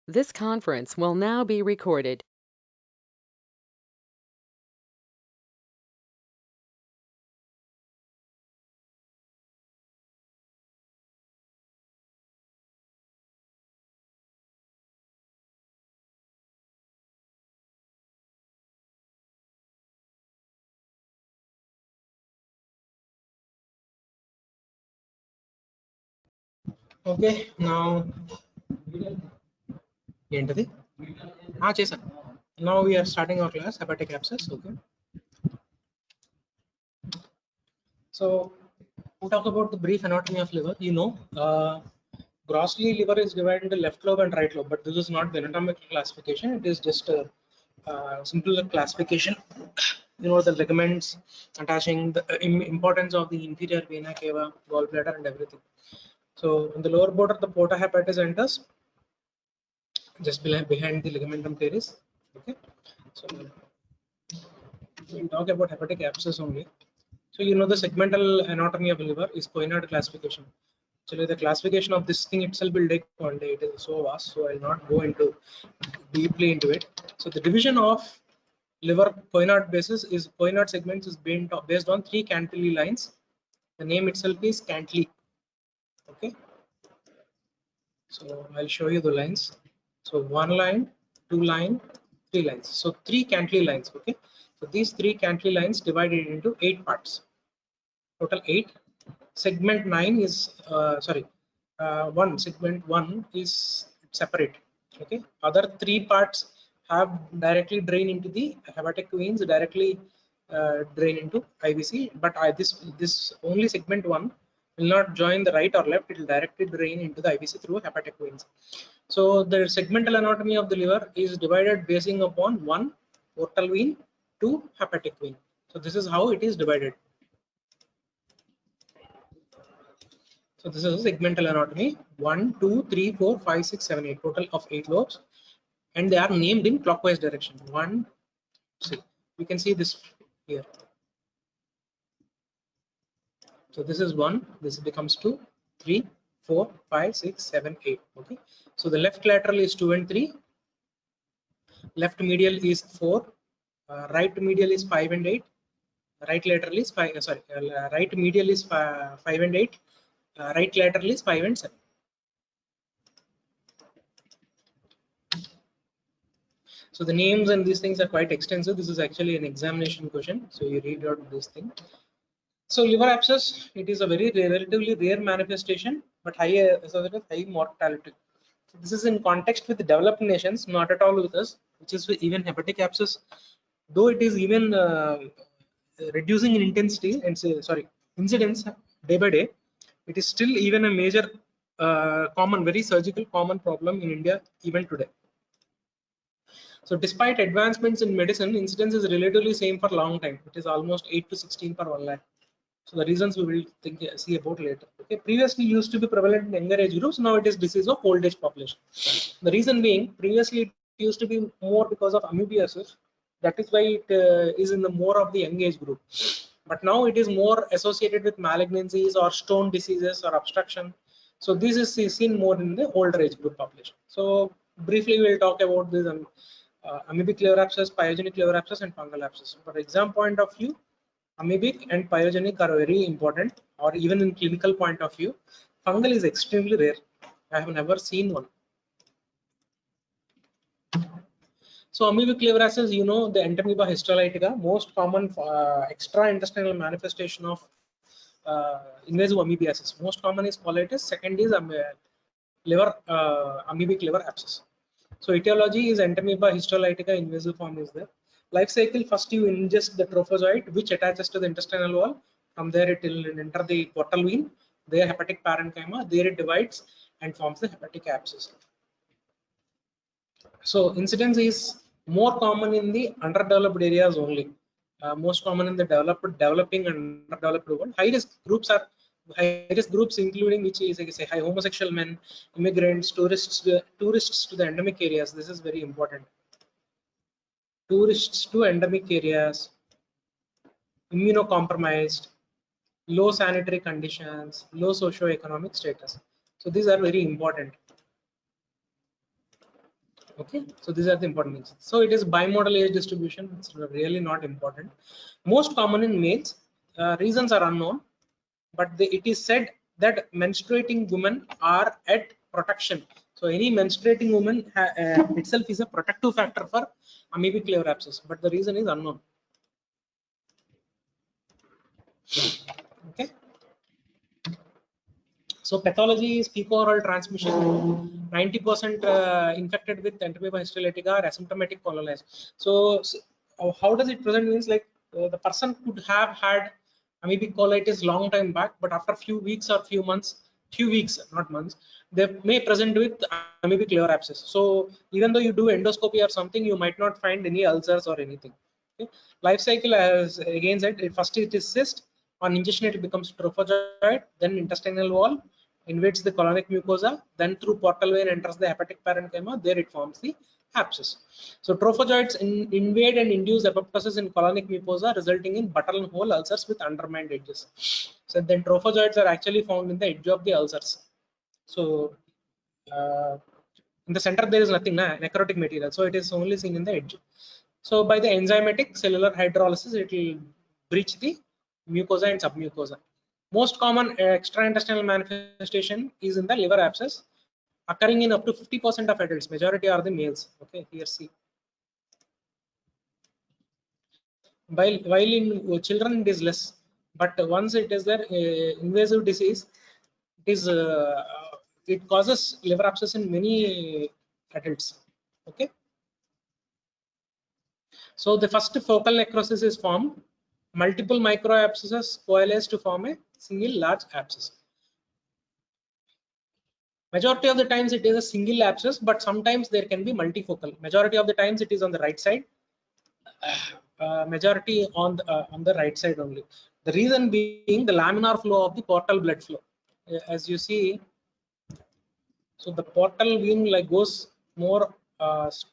This conference will now be recorded. Okay, now ఏంటది చేశాను. Now we are starting our class hepatic abscess. Okay, so we'll talk about the brief anatomy of liver. Grossly liver is divided into left lobe and right lobe, but this is not the anatomical classification. It is just a simple classification. The ligaments attaching, the importance of the inferior vena cava, gallbladder, and everything. So in the lower border, the porta hepatis enters just behind the ligamentum teres. Okay, so we'll talk about hepatic abscess only. So the segmental anatomy of liver is Coinard classification. Actually, the classification of this thing itself will take one day. It is so vast, so I'll not go into deeply into it. So the division of liver Coinard basis is Coinard segments is based on 3 Cantley lines. The name itself is Cantley. Okay, so I'll show you the lines. So 1 line, 2 line, 3 lines. So 3 Cantley lines. Okay, so these 3 Cantley lines divided into 8 parts. Total 8. Segment 9 is one segment 1 is separate. Okay, other 3 parts have directly drain into the hepatic veins, directly drain into IVC, but this only segment 1 will not join the right or left. It will directly drain into the IVC through hepatic veins. So the segmental anatomy of the liver is divided basing upon 1 portal vein, 2 hepatic vein. So this is how it is divided. So this is segmental anatomy. 1, 2, 3, 4, 5, 6, 7, 8. Total of 8 lobes. And they are named in clockwise direction. 1, see, you can see this here. So this is 1, this becomes 2, 3, 4, 5, 6, 7, 8. Okay. So the left lateral is 2 and 3. Left medial is 4. Right medial is 5 and 8. Right lateral is 5. Right medial is 5 and 8. Right lateral is 5 and 7. So the names and these things are quite extensive. This is actually an examination question. So you read out this thing. So liver abscess, it is a very relatively rare manifestation, but high mortality. So this is in context with the developed nations, not at all with us, which is even hepatic abscess, though it is even reducing in intensity and incidence day by day, it is still even a major common, very surgical common problem in India even today. So despite advancements in medicine, incidence is relatively same for long time. It is almost 8 to 16 per 1 lakh. So the reasons we will see about later. Okay, previously used to be prevalent in younger age groups. Now it is disease of old age population. The reason being, previously it used to be more because of amoebiasis. That is why it is in the more of the young age group. But now it is more associated with malignancies or stone diseases or obstruction. So this is seen more in the older age group population. So briefly we will talk about this amoebic liver abscess, pyogenic liver abscess, and fungal abscess. For exam point of view, amoebic and pyogenic are very important, or even in clinical point of view. Fungal is extremely rare. I have never seen one. So amoebic liver abscess, the Entamoeba histolytica, most common extra-intestinal manifestation of invasive amoebiasis. Most common is colitis. Second is amoebic liver abscess. So etiology is Entamoeba histolytica, invasive form is there. Life cycle, first you ingest the trophozoite which attaches to the intestinal wall. From there it will enter the portal vein, there hepatic parenchyma, there it divides and forms the hepatic abscess. So incidence is more common in the underdeveloped areas only. Most common in the developing and underdeveloped world. High risk groups including which is like say high homosexual men, immigrants, tourists to the endemic areas. This is very important. Tourists to endemic areas, immunocompromised, low sanitary conditions, low socio-economic status. So these are very important. Okay, so these are the important things. So it is bimodal age distribution. It's really not important. Most common in males. Reasons are unknown, but it is said that menstruating women are at protection. So any menstruating woman itself is a protective factor for amoebic liver abscess, but the reason is unknown. Okay. So pathology is fecal-oral transmission. 90% infected with Entamoeba histolytica are asymptomatic colonized. So how does it present? Means like the person could have had amoebic colitis long time back, but after few weeks or few months, few weeks, not months, they may present with amoebic liver abscess. So even though you do endoscopy or something, you might not find any ulcers or anything. Okay. Life cycle, as again said, first it is cyst. On ingestion, it becomes trophozoite, then intestinal wall, invades the colonic mucosa, then through portal vein enters the hepatic parenchyma. There it forms the abscess. So trophozoites invade and induce apoptosis in colonic mucosa, resulting in buttonhole ulcers with undermined edges. So then trophozoites are actually found in the edge of the ulcers. So in the center there is nothing, necrotic material. So it is only seen in the edge. So by the enzymatic cellular hydrolysis, it will breach the mucosa and submucosa. Most common extraintestinal manifestation is in the liver abscess, occurring in up to 50% of adults. Majority are the males. Okay, here see. While in children it is less, but once it is there, invasive disease, it causes liver abscess in many adults. Okay. So the first focal necrosis is formed. Multiple microabscesses coalesce to form a single large abscess. Majority of the times it is a single abscess, but sometimes there can be multifocal. Majority of the times it is on the right side. Majority on the right side only. The reason being the laminar flow of the portal blood flow. As you see, so the portal vein like goes more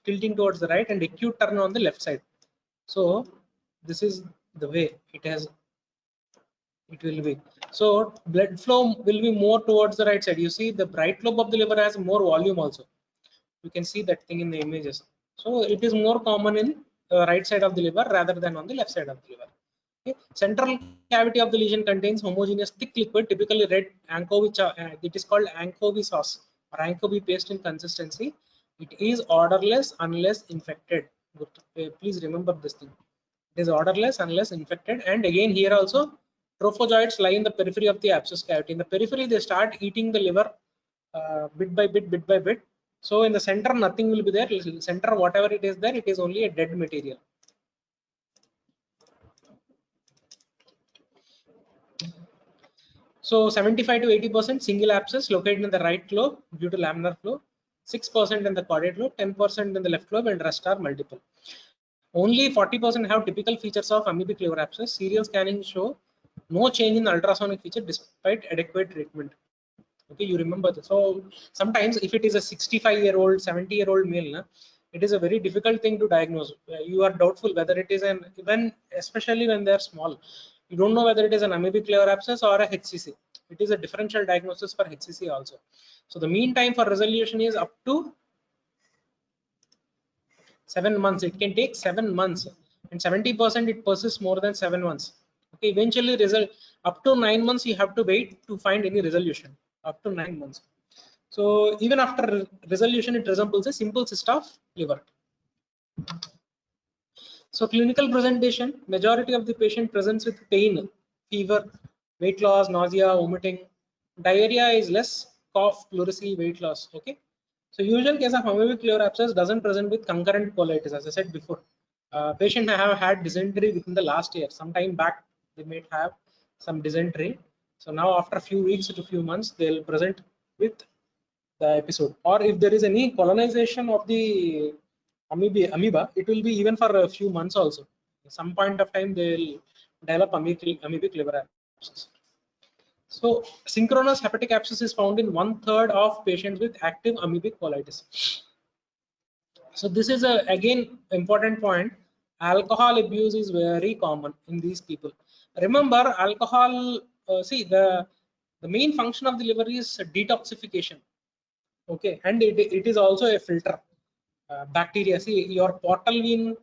tilting towards the right and acute turn on the left side. So this is the way it will be. So blood flow will be more towards the right side. You see the right lobe of the liver has more volume also. You can see that thing in the images. So it is more common in right side of the liver rather than on the left side of the liver. Okay. Central cavity of the lesion contains homogeneous thick liquid, typically red anchovy. It is called anchovy sauce or anchovy paste in consistency. It is odorless unless infected. Please remember this thing. It is odorless unless infected. And again here also trophozoites lie in the periphery of the abscess cavity. In the periphery they start eating the liver bit by bit. So in the center nothing will be there. Center whatever it is there, it is only a dead material. So 75 to 80% single abscess located in the right lobe due to laminar flow, 6% in the caudate lobe, 10% in the left lobe, and rest are multiple. Only 40% have typical features of amoebic liver abscess. Serial scanning show no change in ultrasonic feature despite adequate treatment. Okay, you remember this. So sometimes if it is a 65-year-old, 70-year-old male, it is a very difficult thing to diagnose. You are doubtful whether it is especially when they are small. You don't know whether it is an amoebic liver abscess or a HCC. It is a differential diagnosis for HCC also. So the mean time for resolution is up to 7 months. It can take 7 months, and 70% it persists more than 7 months. Okay, eventually result up to 9 months you have to wait to find any resolution. Up to 9 months. So even after resolution, it resembles a simple cyst of liver. So clinical presentation, majority of the patient presents with pain, fever, weight loss, nausea, vomiting. Diarrhea is less, cough, pleurisy, weight loss. Okay. So usual case of amoebic liver abscess doesn't present with concurrent colitis, as I said before. Patient have had dysentery within the last year. Some time back, they might have some dysentery. So now after a few weeks to few months, they'll present with the episode. Or if there is any colonization of the amoeba, it will be even for a few months also. At some point of time, they will develop amoebic liver abscess. So synchronous hepatic abscess is found in 1/3 of patients with active amoebic colitis. So this is again important point. Alcohol abuse is very common in these people. Remember, alcohol. See, the main function of the liver is detoxification. Okay, and it is also a filter. bacteria. See, your portal vein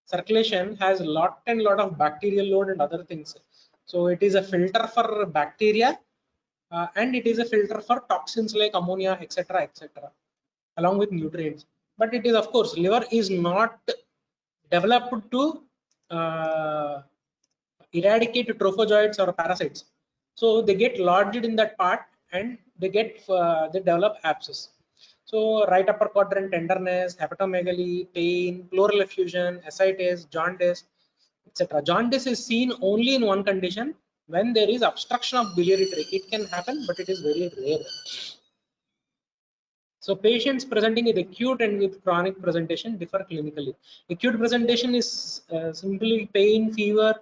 circulation has lot of bacterial load and other things. So it is a filter for bacteria, and it is a filter for toxins like ammonia, etc., etc., along with nutrients. But it is, of course, liver is not developed to eradicate trophozoites or parasites. So they get lodged in that part and they develop abscess. So right upper quadrant tenderness, hepatomegaly, pain, pleural effusion, ascites, jaundice, etc. Jaundice is seen only in one condition, when there is obstruction of biliary tract. It can happen, but it is very rare. So patients presenting with acute and with chronic presentation differ clinically. Acute presentation is simply pain, fever,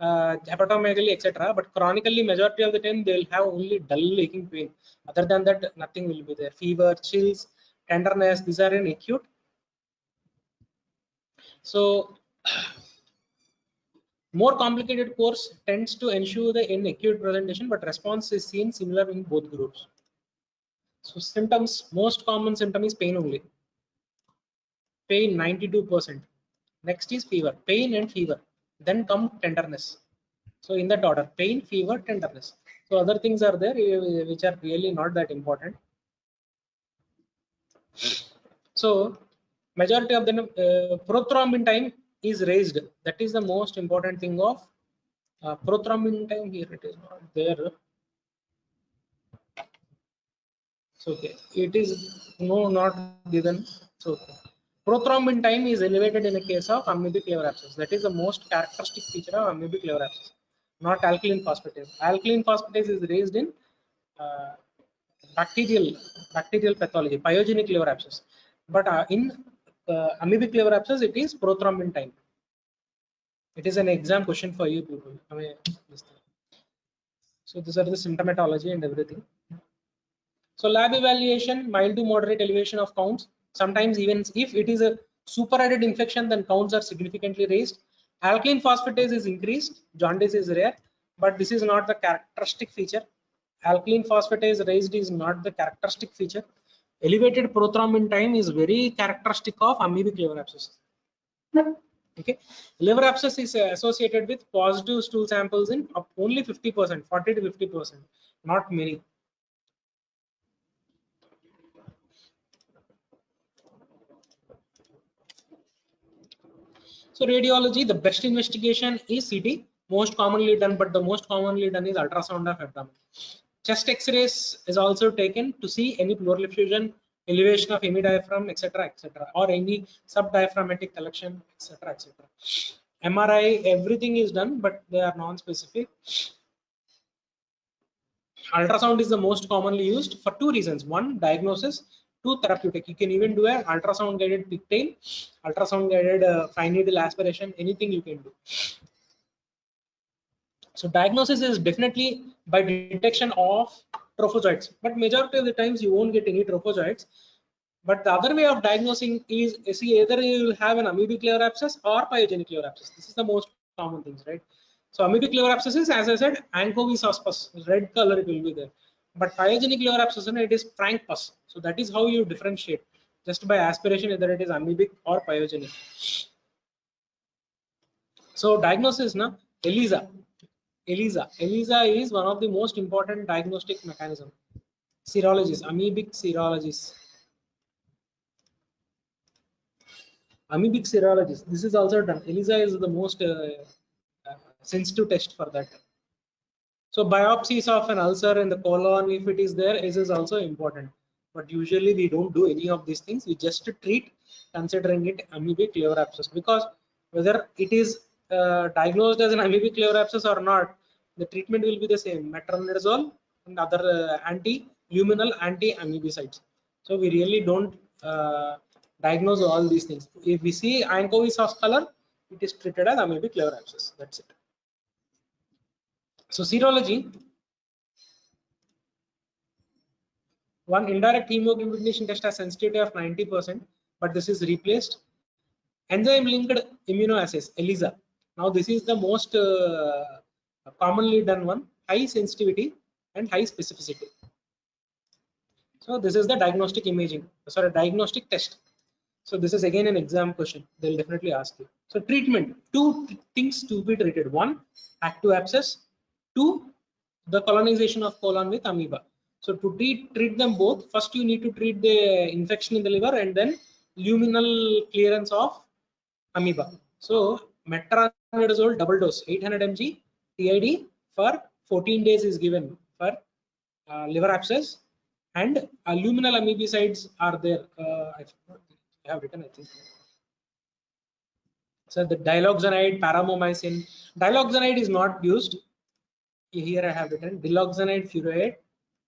hepatomegaly, etc. But chronically, majority of the time they will have only dull aching pain. Other than that, nothing will be there. Fever, chills, tenderness, these are in acute. So more complicated course tends to ensure the in acute presentation, but response is seen similar in both groups. So symptoms, most common symptom is pain only. Pain 92%. Next is fever, pain and fever. Then come tenderness. So in that order, pain, fever, tenderness. So other things are there which are really not that important. So majority of them, prothrombin time is raised. That is the most important thing of prothrombin time. Here it is not there. So okay, it is not given. So okay. Prothrombin time is elevated in a case of amoebic liver abscess. That is the most characteristic feature of amoebic liver abscess, not alkaline phosphatase. Alkaline phosphatase is raised in uh, bacterial pathology, pyogenic liver abscess. But in amoebic liver abscess, it is prothrombin time. It is an exam question for you people. I mean, so these are the symptomatology and everything. So lab evaluation, mild to moderate elevation of counts. Sometimes even if it is a superadded infection, then counts are significantly raised. Alkaline phosphatase is increased. Jaundice is rare, but this is not the characteristic feature. Alkaline phosphatase raised is not the characteristic feature. Elevated prothrombin time is very characteristic of amoebic liver abscess. Okay, liver abscess is associated with positive stool samples in only 50%, 40 to 50%, not many. So radiology, the best investigation is CT, most commonly done, but the most commonly done is ultrasound of abdomen. Chest X-rays is also taken to see any pleural effusion, elevation of hemidiaphragm, etc., etc., or any subdiaphragmatic collection, etc., etc. MRI, everything is done, but they are non-specific. Ultrasound is the most commonly used for two reasons: one, diagnosis; two, therapeutic. You can even do an ultrasound guided pigtail, ultrasound guided fine needle aspiration, anything you can do. So diagnosis is definitely by detection of trophozoites, but majority of the times you won't get any trophozoites. But the other way of diagnosing is, see, either you will have an amoebic liver abscess or pyogenic liver abscess. This is the most common things, right? So amoebic liver abscess is, as I said, anchovy pus, red color it will be there. But pyogenic liver abscess, it is frank pus. So that is how you differentiate, just by aspiration, whether it is amoebic or pyogenic. So diagnosis, na, ELISA. ELISA is one of the most important diagnostic mechanism. Serologies, amoebic serologies. Amoebic serologies. This is also done. ELISA is the most sensitive test for that. So biopsies of an ulcer in the colon, if it is there, is also important. But usually we don't do any of these things. We just treat considering it amoebic liver abscess, because whether it is diagnosed as an amoebic liver abscess or not, the treatment will be the same: metronidazole and other anti-luminal anti-amoebicides. So we really don't diagnose all these things. If we see anchovy sauce color, it is treated as amoebic liver abscess. That's it. So serology, one indirect hemogglutinating test has sensitivity of 90%, but this is replaced. Enzyme linked immunoassays, ELISA. Now this is the most commonly done one, high sensitivity and high specificity. So this is the diagnostic imaging, sorry, diagnostic test. So this is again an exam question. They'll definitely ask you. So treatment, two things to be treated. One, active abscess. Two, the colonization of colon with amoeba. So to treat them both, first you need to treat the infection in the liver and then luminal clearance of amoeba. So metronidazole double dose 800 mg TID for 14 days is given for liver abscess, and luminal amoebicides are there. I have written, I think. So the diloxanide, paramomycin. Diloxanide is not used. Here I have written diloxanide furoate,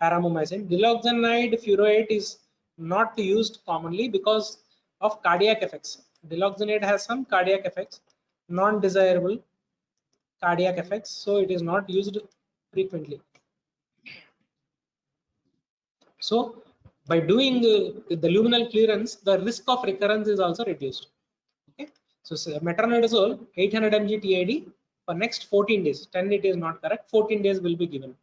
paramomycin. Diloxanide furoate is not used commonly because of cardiac effects. Diloxanide has some cardiac effects, non-desirable cardiac effects, so it is not used frequently. So by doing the luminal clearance, the risk of recurrence is also reduced. Okay, so metronidazole 800 mg TID for next 14 days. 10 it is not correct. 14 days will be given.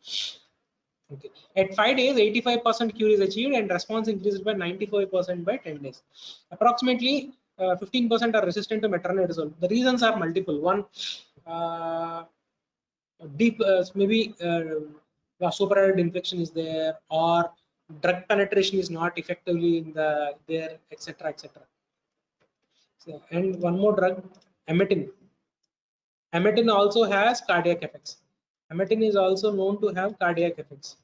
Okay, at 5 days, 85% cure is achieved and response increases by 95% by 10 days. Approximately 15% are resistant to metronidazole. The reasons are multiple. One, deep maybe vasopressin infection is there, or drug penetration is not effectively in the there, etc., etc. So, and one more drug, emetin. Emetin also has cardiac effects. Emetin is also known to have cardiac effects.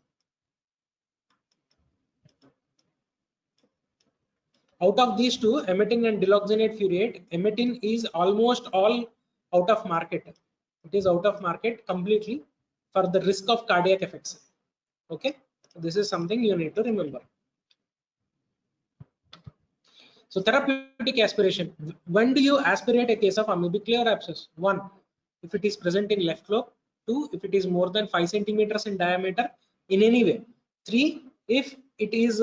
Out of these two, emetin and diloxanate furoate, emetin is almost all out of market. It is out of market completely for the risk of cardiac effects. Okay, this is something you need to remember. So therapeutic aspiration. When do you aspirate a case of amoebic liver abscess? One, if it is present in left lobe. Two, if it is more than 5 centimeters in diameter in any way. Three, if it is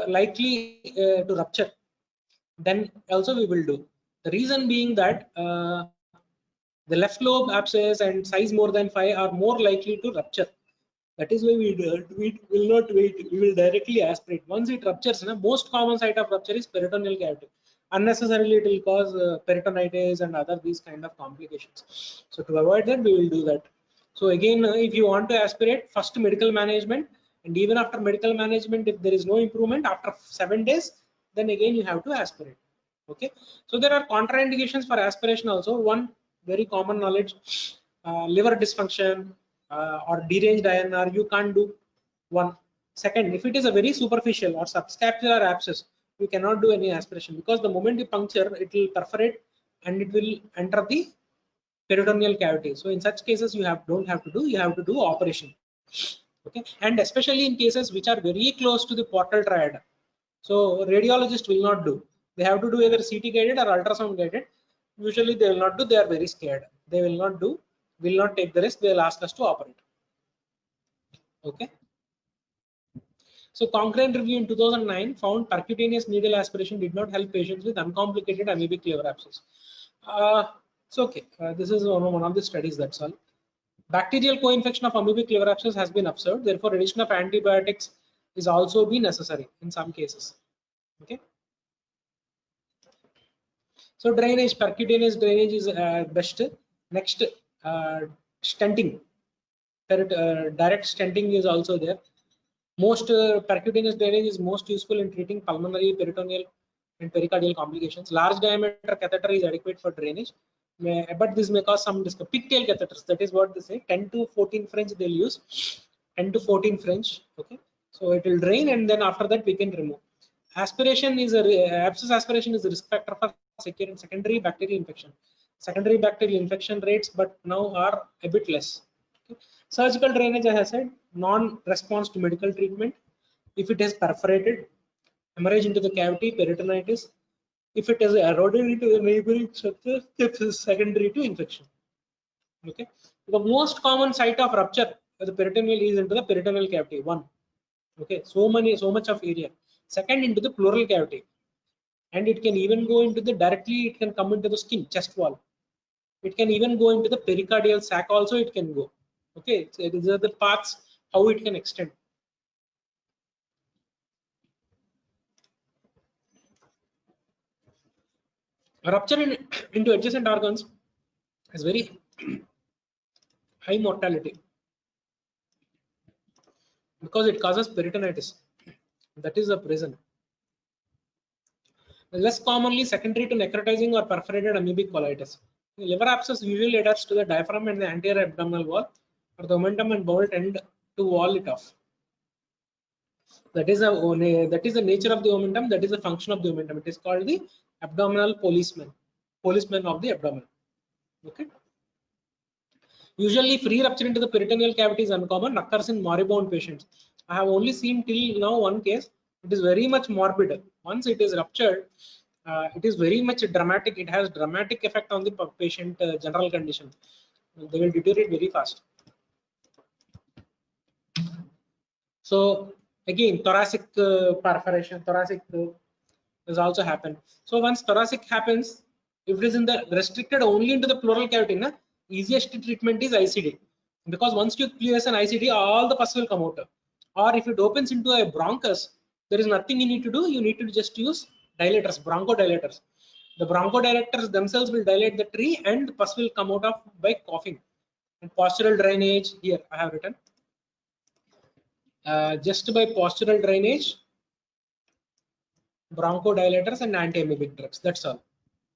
likely to rupture, then also we will do. The reason being that the left lobe abscess and size more than 5 are more likely to rupture. That is why we will not wait. We will directly aspirate. Once it ruptures, most common site of rupture is peritoneal cavity. Unnecessarily, it will cause peritonitis and other these kind of complications. So to avoid that, we will do that. So again, if you want to aspirate, first medical management, and even after medical management, if there is no improvement after 7 days, then again you have to aspirate. Okay. So there are contraindications for aspiration also. One very common knowledge, liver dysfunction or deranged INR, you can't do. One. Second, if it is a very superficial or subscapular abscess, you cannot do any aspiration, because the moment you puncture, it will perforate and it will enter the peritoneal cavity. So in such cases, you don't have to do, you have to do operation. Okay, and especially in cases which are very close to the portal triad. So radiologist will not do. They have to do either CT guided or ultrasound guided. Usually they will not do. They are very scared. They will not do. Will not take the risk. They will ask us to operate. Okay. So Cochrane review in 2009 found percutaneous needle aspiration did not help patients with uncomplicated amoebic liver abscess. It's okay. This is one of the studies, that's all. Bacterial co-infection of amoebic liver abscess has been observed. Therefore, addition of antibiotics is also be necessary in some cases. Okay. So drainage, percutaneous drainage is best. Next, stenting. Direct stenting is also there. Most percutaneous drainage is most useful in treating pulmonary, peritoneal, and pericardial complications. Large diameter catheter is adequate for drainage, but this may cause some discomfort. Pigtail catheters, that is what they say. 10 to 14 French they'll use. 10 to 14 French. Okay, so it will drain, and then after that we can remove. Aspiration is abscess aspiration is a risk factor for secondary bacterial infection. Secondary bacterial infection rates, but now are a bit less. Okay. Surgical drainage, as I said, non-response to medical treatment. If it has perforated, hemorrhage into the cavity, peritonitis. If it is eroded into the neighboring structure, it is secondary to infection. Okay. The most common site of rupture of the peritoneal is into the peritoneal cavity. One. Okay. So much of area. Second, into the pleural cavity. And it can even go into the directly, it can come into the skin, chest wall. It can even go into the pericardial sac also, it can go. Okay, so these are the paths how it can extend. A rupture into adjacent organs has very high mortality because it causes peritonitis. That is the reason. Less commonly secondary to necrotizing or perforated amoebic colitis. The liver abscess usually attaches to the diaphragm and the anterior abdominal wall, or the omentum and bowel tend to wall it off. That is the nature of the omentum. That is the function of the omentum. It is called the abdominal policeman of the abdomen. Okay. Usually, free rupture into the peritoneal cavity is uncommon. Occurs in moribund patients. I have only seen till now one case. It is very much morbid. Once it is ruptured, it is very much dramatic. It has dramatic effect on the patient general condition. They will deteriorate very fast. So again, thoracic perforation, thoracic has also happened. So once thoracic happens, if it is in the restricted only into the pleural cavity, na, easiest treatment is ICD, because once you place an ICD, all the pus will come out. Or if it opens into a bronchus, there is nothing you need to do. You need to just use dilators, bronchodilators. The bronchodilators themselves will dilate the tree, and the pus will come out of by coughing. And postural drainage, here I have written. Just by postural drainage, bronchodilators and anti-amoebic drugs. That's all.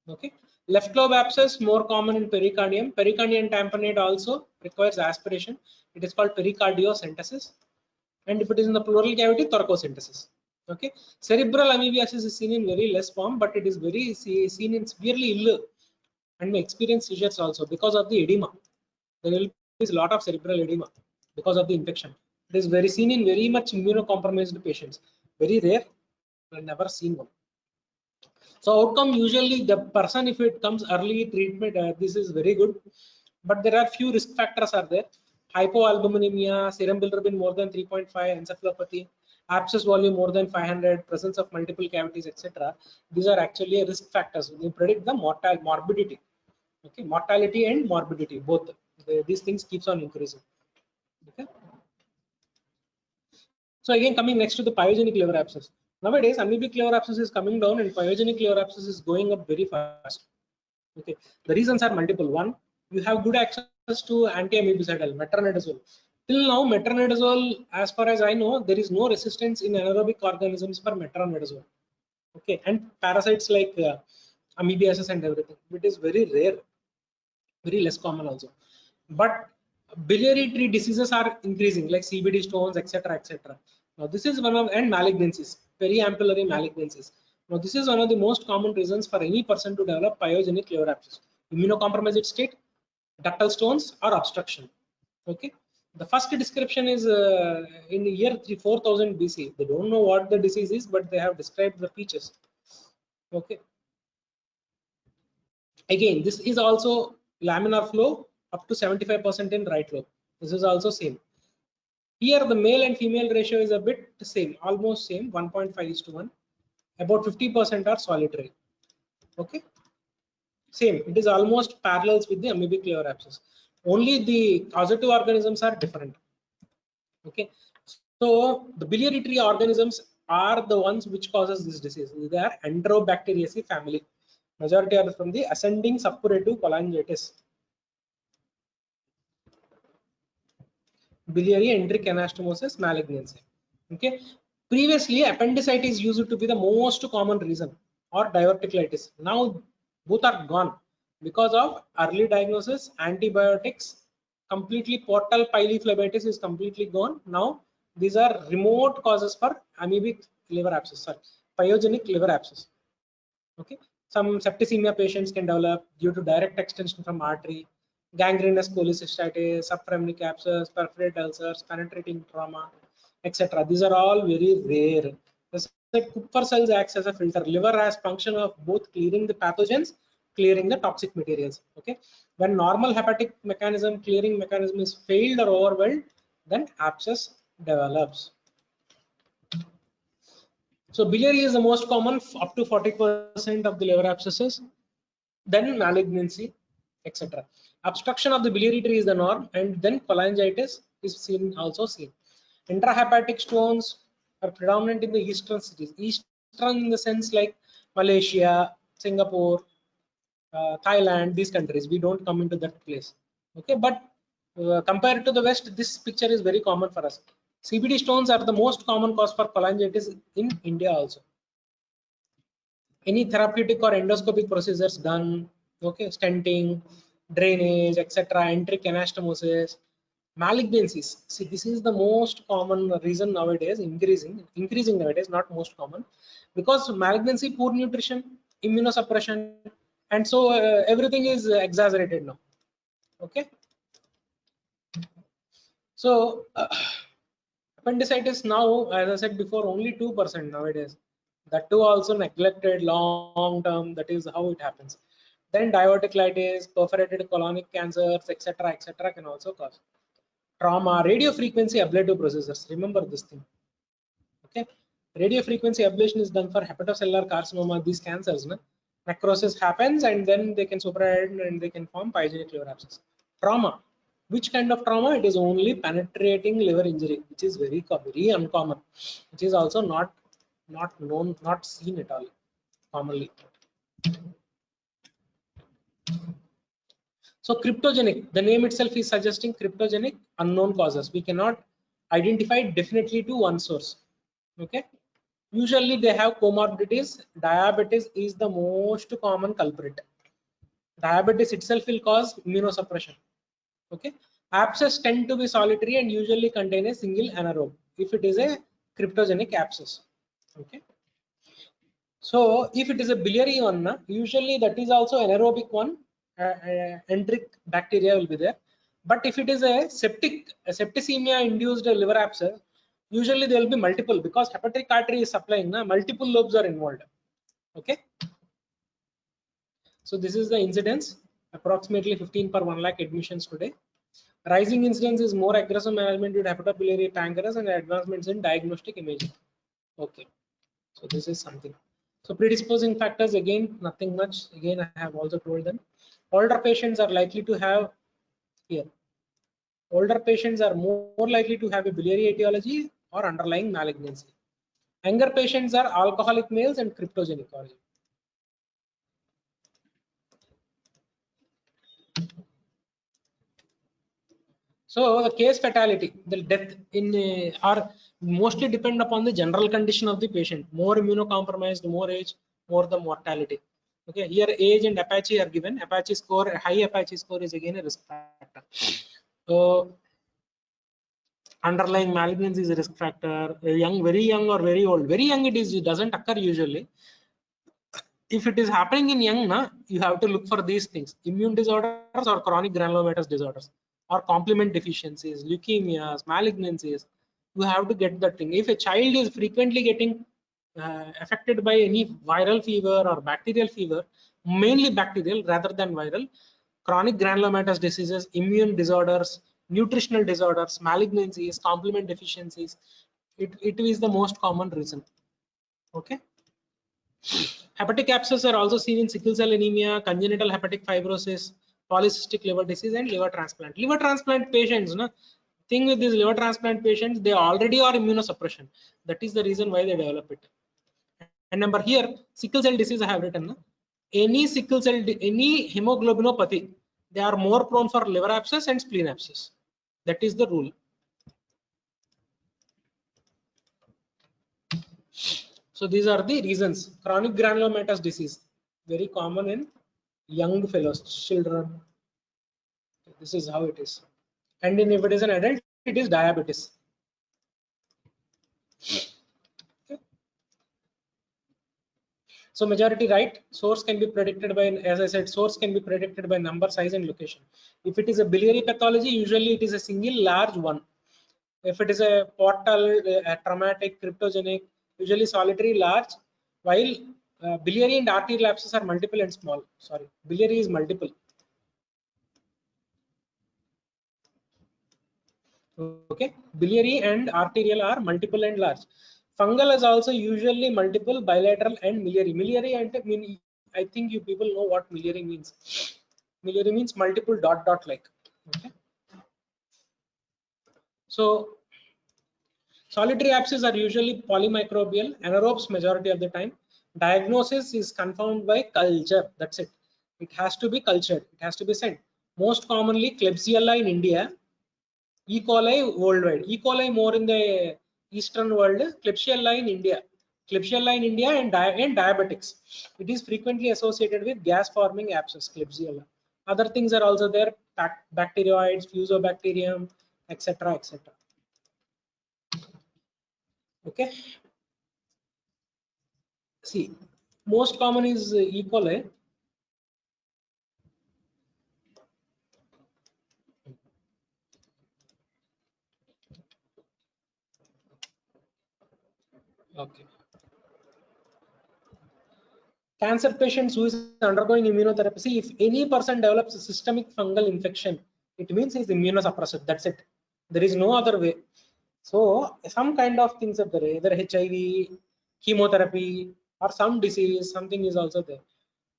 Okay. Left lobe abscess more common in pericardium. Pericardium tamponade also requires aspiration. It is called pericardiocentesis. And if it is in the pleural cavity, thoracocentesis. Okay. Cerebral amoebiasis is seen in very less form, but it is very seen in severely ill and may experience seizures also because of the edema. There will be a lot of cerebral edema because of the infection. It is very seen in very much immunocompromised patients. Very rare. I've never seen one. So outcome, usually the person, if it comes early treatment, this is very good, but there are few risk factors are there. Hypoalbuminemia, serum bilirubin more than 3.5, encephalopathy, abscess volume more than 500, presence of multiple cavities, etc. These are actually risk factors. They predict the morbidity. Okay, mortality and morbidity, both. These things keeps on increasing. Okay. So again, coming next to the pyogenic liver abscess. Nowadays, amoebic liver abscess is coming down and pyogenic liver abscess is going up very fast. Okay, the reasons are multiple. One, you have good access to anti-amoebicidal, metronidazole. Till now, metronidazole, as far as I know, there is no resistance in anaerobic organisms for metronidazole. Okay, and parasites like amoebiasis and everything. It is very rare, very less common also. But biliary tree diseases are increasing, like CBD stones, etc., etc. Now this is one of, and malignancies, periampullary malignancies. Now this is one of the most common reasons for any person to develop pyogenic liver abscess: immunocompromised state, ductal stones, or obstruction. Okay. The first description is in the year 4000 BC. They don't know what the disease is, but they have described the features. Okay. Again, this is also laminar flow up to 75% in right lobe. This is also same. Here the male and female ratio is a bit same, almost same, 1.5:1. About 50% are solitary. Okay, same. It is almost parallels with the amoebic liver abscess. Only the causative organisms are different. Okay, so the biliary tree organisms are the ones which causes this disease. They are Enterobacteriaceae family. Majority are from the ascending suppurative cholangitis. Biliary enteric anastomosis malignancy. Okay, previously appendicitis used to be the most common reason, or diverticulitis. Now both are gone because of early diagnosis, antibiotics. Completely portal pilophlebitis is completely gone. Now these are remote causes for amoebic liver abscess, sorry, pyogenic liver abscess. Okay, some septicemia patients can develop due to direct extension from artery, gangrenous cholecystitis, subphrenic abscess, perforated ulcers, penetrating trauma, etc. These are all very rare. The Kupffer cells acts as a filter. Liver has function of both clearing the pathogens, clearing the toxic materials. Okay, when normal hepatic mechanism, clearing mechanism is failed or overwhelmed, then abscess develops. So biliary is the most common, up to 40% of the liver abscesses, then malignancy, etc. Obstruction of the biliary tree is the norm, and then cholangitis is seen, also seen. Intrahepatic stones are predominant in the eastern cities. Eastern in the sense like Malaysia, Singapore, Thailand, these countries. We don't come into that place. Okay, but compared to the West, this picture is very common for us. CBD stones are the most common cause for cholangitis in India also. Any therapeutic or endoscopic procedures done, okay, stenting, drainage, etc., enteric anastomosis, malignancies. See, this is the most common reason nowadays, increasing nowadays, not most common, because malignancy, poor nutrition, immunosuppression, and so everything is exaggerated now. Okay, so appendicitis now, as I said before, only 2% nowadays. That too also neglected long term. That is how it happens. Then diverticulitis, perforated colonic cancers, etc., can also cause trauma. Radio frequency ablative procedures. Remember this thing. Okay, radio frequency ablation is done for hepatocellular carcinoma. These cancers, no? Necrosis happens, and then they can suppress and they can form pyogenic liver abscess. Trauma. Which kind of trauma? It is only penetrating liver injury, which is very uncommon, which is also not known, not seen at all commonly. So cryptogenic, the name itself is suggesting cryptogenic, unknown causes. We cannot identify definitely to one source. Okay. Usually they have comorbidities. Diabetes is the most common culprit. Diabetes itself will cause immunosuppression. Okay. Abscess tend to be solitary and usually contain a single anaerobe if it is a cryptogenic abscess. Okay. So if it is a biliary one, usually that is also anaerobic one, enteric bacteria will be there. But if it is a septicemia induced liver abscess, usually there will be multiple, because hepatic artery is supplying, multiple lobes are involved. Okay. So this is the incidence, approximately 15 per 1 lakh admissions today. Rising incidence is more aggressive management with hepatobiliary pancreas and advancements in diagnostic imaging. Okay, so this is something. So predisposing factors, again, nothing much. Again, I have also told them. Older patients are likely to have here. Older patients are more likely to have a biliary etiology or underlying malignancy. Younger patients are alcoholic males and cryptogenic origin. So the case fatality, the death in are mostly depend upon the general condition of the patient. More immunocompromised, more age, more the mortality. Okay, here age and Apache are given. Apache score, high Apache score is again a risk factor. So underlying malignancy is a risk factor. Young, very young or very old. Very young it doesn't occur usually. If it is happening in young, you have to look for these things: immune disorders or chronic granulomatous disorders, or complement deficiencies, leukemias, malignancies. You have to get that thing. If a child is frequently getting affected by any viral fever or bacterial fever, mainly bacterial rather than viral, chronic granulomatous diseases, immune disorders, nutritional disorders, malignancies, complement deficiencies, it is the most common reason. Okay. Hepatic abscess are also seen in sickle cell anemia, congenital hepatic fibrosis, polycystic liver disease, and liver transplant. Liver transplant patients, thing with these liver transplant patients, they already are immunosuppression. That is the reason why they develop it. And number here, sickle cell disease I have written. Any sickle cell, any hemoglobinopathy, they are more prone for liver abscess and spleen abscess. That is the rule. So these are the reasons. Chronic granulomatous disease, very common in young fellows, children. This is how it is. And if it is an adult, it is diabetes. Okay. So majority right, source can be predicted by, as I said, source can be predicted by number, size, and location. If it is a biliary pathology, usually it is a single large one. If it is a portal, a traumatic, cryptogenic, usually solitary, large, while biliary and arterial abscess are multiple and small. Sorry, biliary is multiple. Okay, biliary and arterial are multiple and large. Fungal is also usually multiple, bilateral, and miliary. Miliary, and I think you people know what miliary means. Miliary means multiple dot like. Okay. So solitary abscesses are usually polymicrobial, anaerobes majority of the time. Diagnosis is confirmed by culture. That's it. It has to be cultured. It has to be sent. Most commonly Klebsiella in India, E. coli worldwide. E. coli more in the Eastern world. Klebsiella in India. Klebsiella in India and diabetics. It is frequently associated with gas-forming abscess. Klebsiella. Other things are also there. Bacteroids, Fusobacterium, etc., etc. Okay. See, most common is E. coli. Okay. Cancer patients who is undergoing immunotherapy. See, if any person develops a systemic fungal infection, it means he's immunosuppressed. That's it. There is no other way. So some kind of things are there, either HIV, chemotherapy, or some disease, something is also there.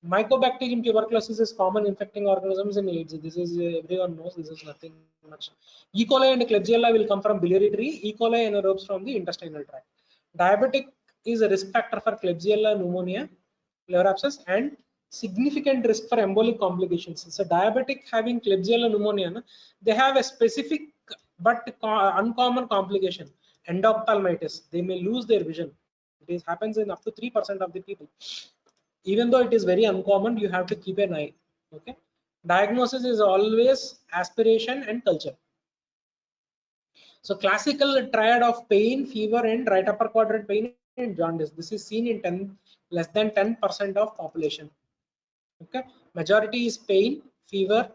Mycobacterium tuberculosis is common infecting organisms in AIDS. This is everyone knows. This is nothing much. E. coli and Klebsiella will come from biliary tree. E. coli anaerobes from the intestinal tract. Diabetic is a risk factor for Klebsiella pneumonia, liver abscess, and significant risk for embolic complications. So diabetic having Klebsiella pneumonia, they have a specific but uncommon complication, endophthalmitis. They may lose their vision. It happens in up to 3% of the people. Even though it is very uncommon, you have to keep an eye. Okay. Diagnosis is always aspiration and culture. So classical triad of pain, fever, and right upper quadrant pain and jaundice. This is seen in less than 10% of population. Okay. Majority is pain, fever,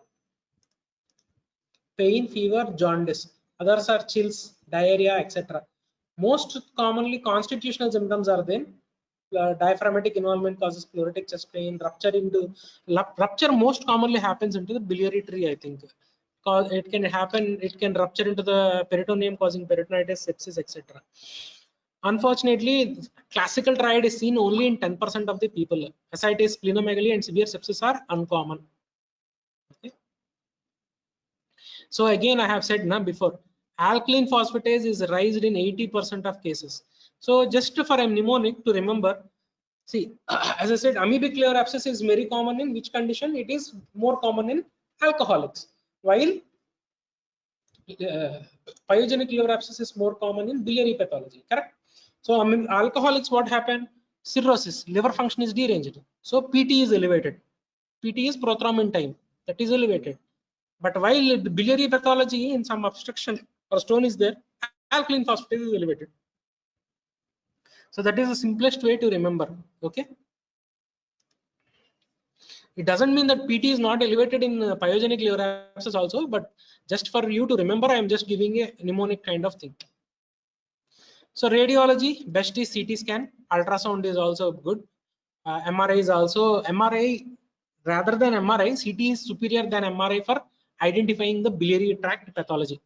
jaundice. Others are chills, diarrhea, etc. Most commonly constitutional symptoms are then diaphragmatic involvement causes pleuritic chest pain, rupture most commonly happens into the biliary tree, I think. Cause it can rupture into the peritoneum causing peritonitis, sepsis, etc. Unfortunately, classical triad is seen only in 10% of the people. Ascites, splenomegaly, and severe sepsis are uncommon. Okay. So again, I have said before, alkaline phosphatase is raised in 80% of cases. So just for a mnemonic to remember, see, as I said, amoebic liver abscess is very common in which condition? It is more common in alcoholics, while pyogenic liver abscess is more common in biliary pathology, correct? So I mean, alcoholics, what happened? Cirrhosis, liver function is deranged. So PT is elevated. PT is prothrombin time, that is elevated. But while the biliary pathology in some obstruction or stone is there, alkaline phosphatase is elevated. So that is the simplest way to remember. Okay. It doesn't mean that PT is not elevated in pyogenic liver abscess also, but just for you to remember, I am just giving a mnemonic kind of thing. So radiology, best is CT scan. Ultrasound is also good. MRI is also MRI. Rather than MRI, CT is superior than MRI for identifying the biliary tract pathology.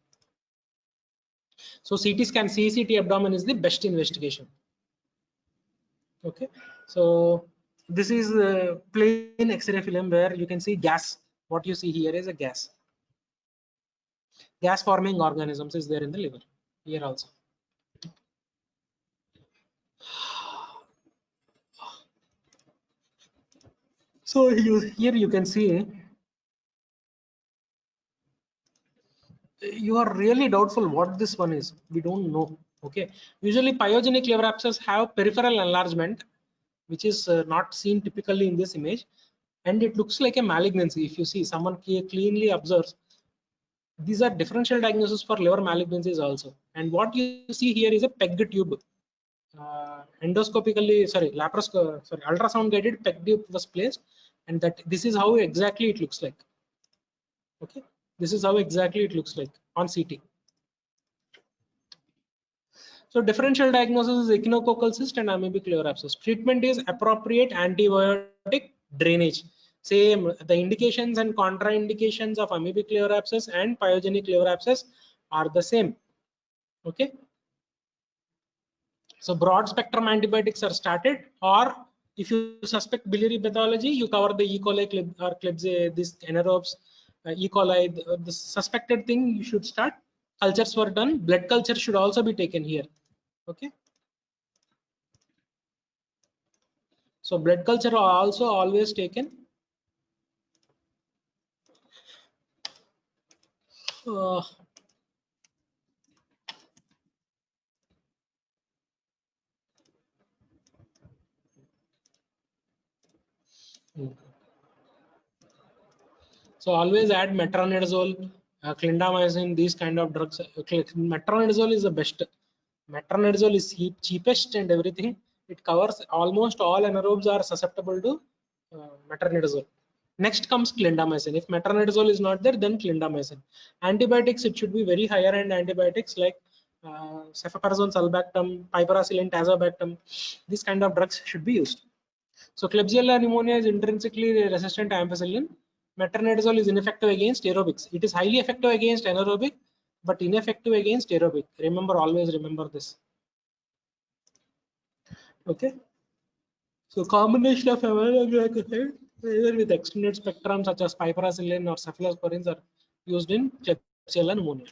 So CT scan, CCT abdomen is the best investigation. Okay. So this is a plain X-ray film where you can see gas. What you see here is a gas. Gas forming organisms is there in the liver. Here also. So here you can see, you are really doubtful what this one is. We don't know. Okay. Usually pyogenic liver abscess have peripheral enlargement, which is not seen typically in this image, and it looks like a malignancy. If you see, someone cleanly observes, these are differential diagnosis for liver malignancies also. And what you see here is a PEG tube. Ultrasound guided PEG tube was placed, and that this is how exactly it looks like. Okay, this is how exactly it looks like on CT. So differential diagnosis is echinococcal cyst and amoebic liver abscess. Treatment is appropriate antibiotic drainage. Same, the indications and contraindications of amoebic liver abscess and pyogenic liver abscess are the same. Okay. So broad spectrum antibiotics are started, or if you suspect biliary pathology, you cover the E. coli or Klebsiella, this anaerobes, E. coli, the suspected thing you should start. Cultures were done. Blood culture should also be taken here. Okay. So blood culture are also always taken. Uh, So always add metronidazole, clindamycin, these kind of drugs. Metronidazole is the best. Metronidazole is cheapest and everything. It covers almost all anaerobes are susceptible to metronidazole. Next comes clindamycin. If metronidazole is not there, then clindamycin. Antibiotics, it should be very higher end antibiotics like cefoperazone, sulbactam, piperacillin, tazobactam. These kind of drugs should be used. So Klebsiella pneumonia is intrinsically resistant to ampicillin. Metronidazole is ineffective against aerobics. It is highly effective against anaerobic, but ineffective against aerobic. Remember, always remember this. Okay. So combination of aminoglycoside either with extended spectrum such as piperacillin or cephalosporins are used in Klebsiella pneumonia.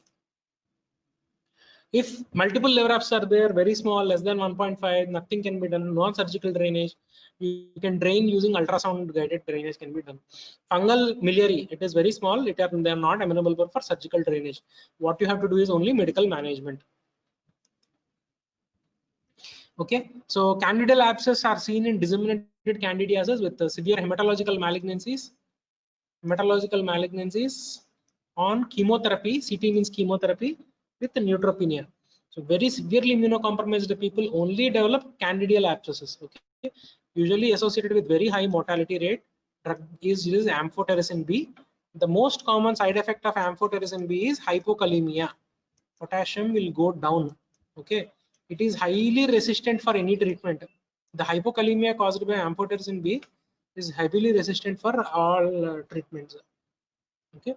If multiple liver abscesses are there, very small, less than 1.5, nothing can be done. Non-surgical drainage, you can drain using ultrasound guided drainage can be done. Fungal miliary, it is very small. They are not amenable for surgical drainage. What you have to do is only medical management. Okay, so candidal abscess are seen in disseminated candidiasis with severe hematological malignancies. Hematological malignancies on chemotherapy. CT means chemotherapy with neutropenia. So very severely immunocompromised people only develop candidial abscesses. Okay, usually associated with very high mortality rate. Drug is amphotericin B. The most common side effect of amphotericin B is hypokalemia. Potassium will go down. Okay, it is highly resistant for any treatment. The hypokalemia caused by amphotericin B is heavily resistant for all treatments. Okay.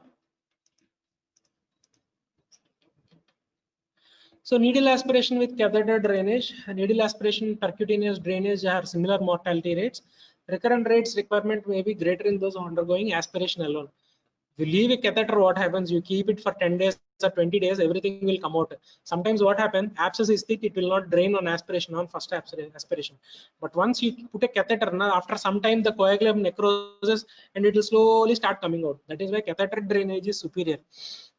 So needle aspiration with catheter drainage, needle aspiration, percutaneous drainage have similar mortality rates. Recurrent rates requirement may be greater in those undergoing aspiration alone. If you leave a catheter, what happens? You keep it for 10 days or 20 days, everything will come out. Sometimes what happens? Abscess is thick, it will not drain on aspiration, on first aspiration. But once you put a catheter, now after some time the coagulum necroses and it will slowly start coming out. That is why catheter drainage is superior.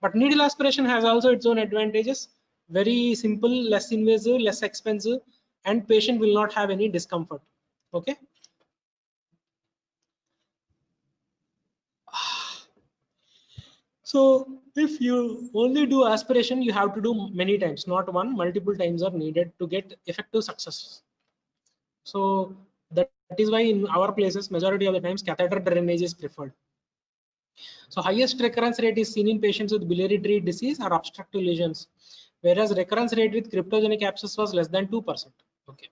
But needle aspiration has also its own advantages. Very simple, less invasive, less expensive, and patient will not have any discomfort. Okay. So if you only do aspiration, you have to do many times, not one, multiple times are needed to get effective success. So that is why in our places, majority of the times catheter drainage is preferred. So highest recurrence rate is seen in patients with biliary tree disease or obstructive lesions, whereas recurrence rate with cryptogenic abscess was less than 2%. Okay.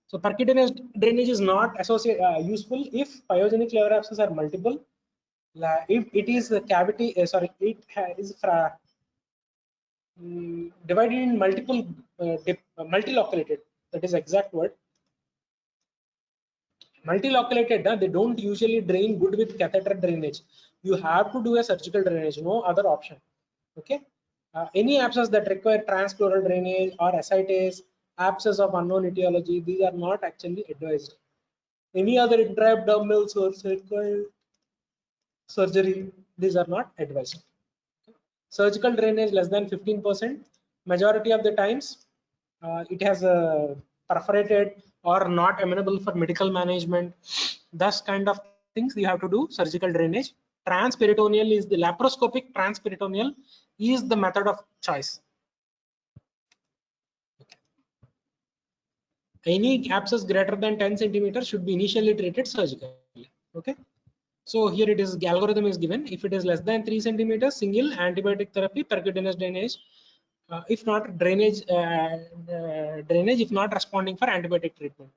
So percutaneous drainage is not useful if pyogenic liver abscesses are multiple. If it is a cavity, it is divided in multiple, multiloculated. That is exact word. Multiloculated, they don't usually drain good with catheter drainage. You have to do a surgical drainage, no other option. Okay. Any abscess that require transpleural drainage or ascites, abscess of unknown etiology, these are not actually advised. Any other intra-abdominal source require surgery, these are not advised. Surgical drainage less than 15%. Majority of the times, it has perforated or not amenable for medical management. Thus kind of things you have to do surgical drainage. Transperitoneal is the laparoscopic transperitoneal is the method of choice. Any abscess greater than 10 centimeters should be initially treated surgically. Okay. So here it is, the algorithm is given. If it is less than 3 centimeters, single antibiotic therapy, percutaneous drainage. If not drainage, if not responding for antibiotic treatment.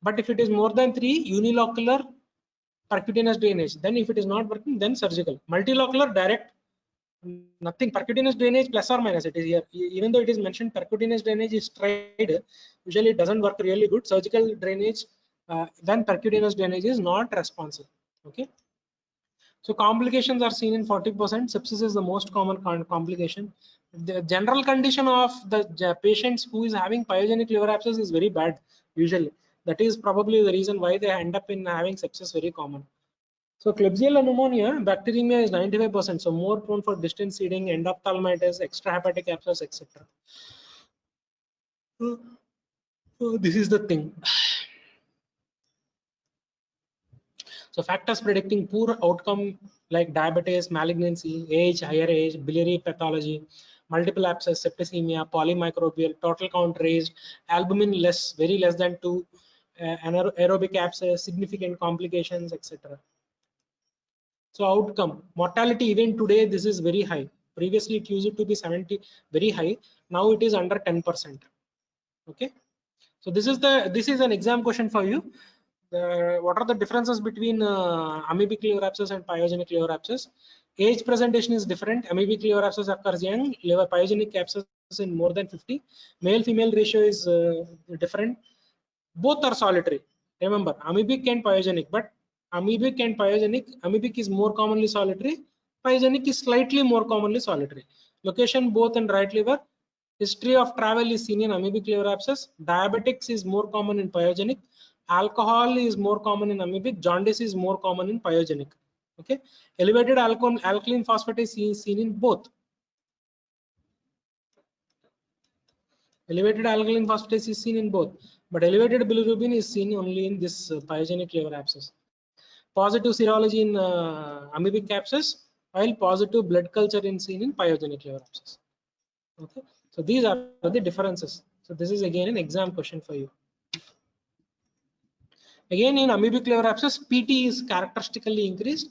But if it is more than 3, unilocular percutaneous drainage. Then if it is not working, then surgical. Multilocular, direct, nothing. Percutaneous drainage plus or minus it is here. Even though it is mentioned percutaneous drainage is tried, usually it doesn't work really good. Surgical drainage, then percutaneous drainage is not responsive. Okay. So complications are seen in 40%. Sepsis is the most common complication. The general condition of the patients who is having pyogenic liver abscess is very bad usually. That is probably the reason why they end up in having sepsis very common. So Klebsiella pneumonia, bacteremia is 95%, so more prone for distant seeding, endophthalmitis, extrahepatic abscess, etc. So this is the thing. So factors predicting poor outcome like diabetes, malignancy, age, higher age, biliary pathology, multiple abscess, septicemia, polymicrobial, total count raised, albumin less, very less than 2, anaerobic abscess, significant complications, etc. So outcome, mortality even today, this is very high. Previously it used to be 70, very high. Now it is under 10%. Okay. So this is an exam question for you. What are the differences between amoebic liver abscess and pyogenic liver abscess? Age presentation is different. Amoebic liver abscess occurs young. Pyogenic abscess in more than 50. Male-female ratio is different. Both are solitary. Remember, amoebic and pyogenic, but amoebic is more commonly solitary. Pyogenic is slightly more commonly solitary. Location both in right liver. History of travel is seen in amoebic liver abscess. Diabetics is more common in pyogenic. Alcohol is more common in amoebic. Jaundice is more common in pyogenic. Okay. Elevated alkaline phosphatase is seen in both. Elevated alkaline phosphatase is seen in both, but elevated bilirubin is seen only in this pyogenic liver abscess. Positive serology in amoebic abscess, while positive blood culture is seen in pyogenic liver abscess. Okay, so these are the differences. So this is again an exam question for you. Again, in amoebic liver abscess, PT is characteristically increased.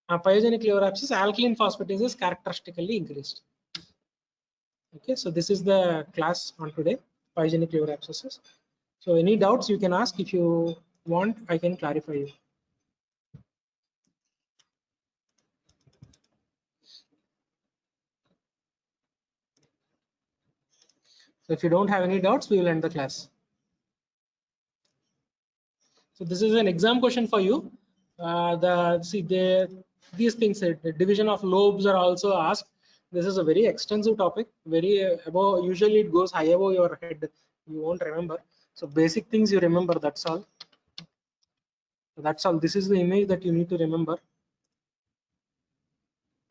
Pyogenic liver abscess, alkaline phosphatase is characteristically increased. Okay, so this is the class on today, pyogenic liver abscesses. So any doubts you can ask. If you want, I can clarify you. So if you don't have any doubts, we will end the class. So this is an exam question for you. These things, the division of lobes are also asked. This is a very extensive topic, very above. Usually it goes high above your head. You won't remember. So basic things you remember. That's all. That's all. This is the image that you need to remember.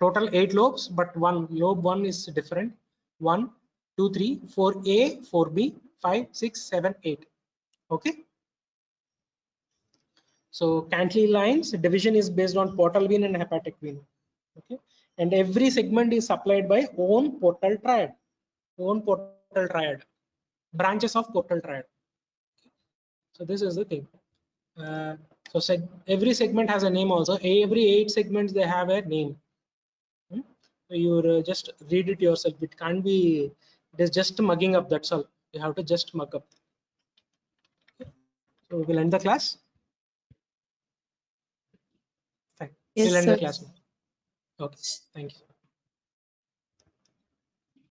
Total 8 lobes, but lobe 1 is different. 1, 2, 3, 4A, 4B, 5, 6, 7, 8. Okay. So Cantley lines division is based on portal vein and hepatic vein. Okay, and every segment is supplied by own portal triad. Branches of portal triad. So this is the thing. So every segment has a name also. Every 8 segments they have a name. So you just read it yourself. It can't be. It is just mugging up. That's all. You have to just mug up. Okay. So we'll end the class. Fine. Yes, We'll end sir. the class now. Okay. Thank you.